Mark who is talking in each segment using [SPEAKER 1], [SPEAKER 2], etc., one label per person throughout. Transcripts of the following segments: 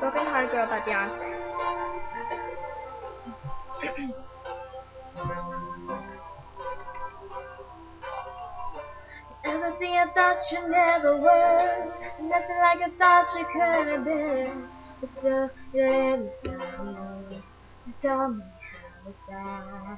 [SPEAKER 1] Broken Heart Girl by Beyonce. Everything I thought you never were, nothing like I thought you could have been. But still, you let me down to tell me how it's bad.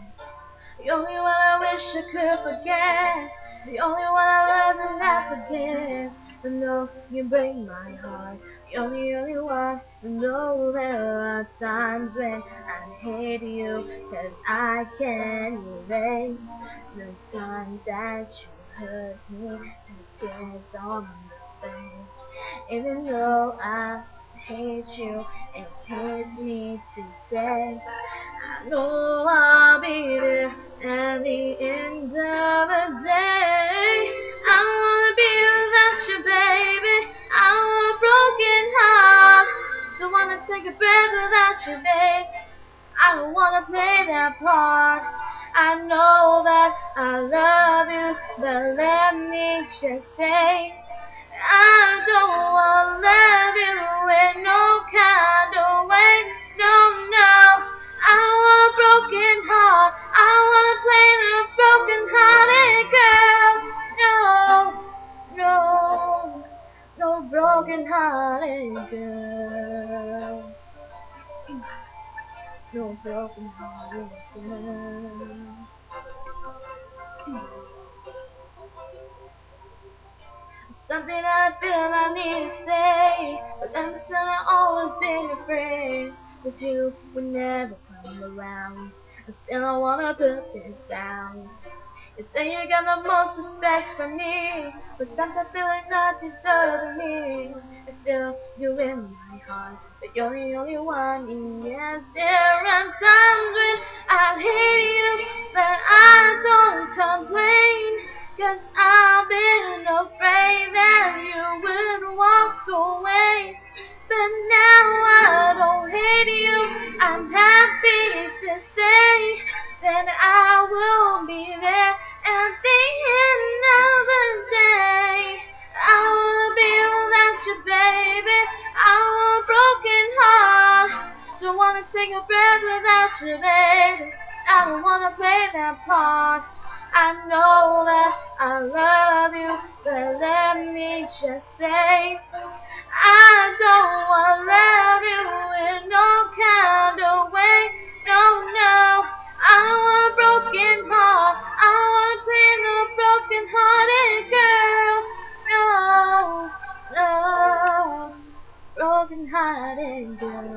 [SPEAKER 1] The only one I wish I could forget, the only one I love and I forgive. I know you break my heart, the only one. I know there are times when I hate you, 'cause I can't erase the time that you hurt me and tears on my face. Even though I hate you, it hurts me to say I know I'll be there at the end of the day. I wanna be without you, baby. I want a broken heart. Don't wanna take a breath without you, babe. I don't wanna play that part. I know that I love you, but let me just say I don't wanna love you in no kind of way. No, no. I want a broken heart. I wanna play the broken hearted girl. No, no, no broken hearted girl. No broken hearted girl. Something I feel I need to say, but ever since I've always been afraid that you would never come around. And still I wanna put this down. You say you got the most respect for me, but sometimes I feel like not deserving me. And still you're in my heart, but you're the only one. Yes, there are times when I hate you, but I don't complain, 'cause I've been afraid that you would walk away. But now I don't hate you, I'm happy to say that I will be there at the end of the day. I wanna be without you, baby. I want a broken heart. Don't wanna take a breath without you, baby. I don't wanna play that part. I know that I love you, but let me just say I don't wanna love you in no kind of way. No, no. I want a broken heart. I wanna play the broken hearted girl. No, no. Broken hearted girl.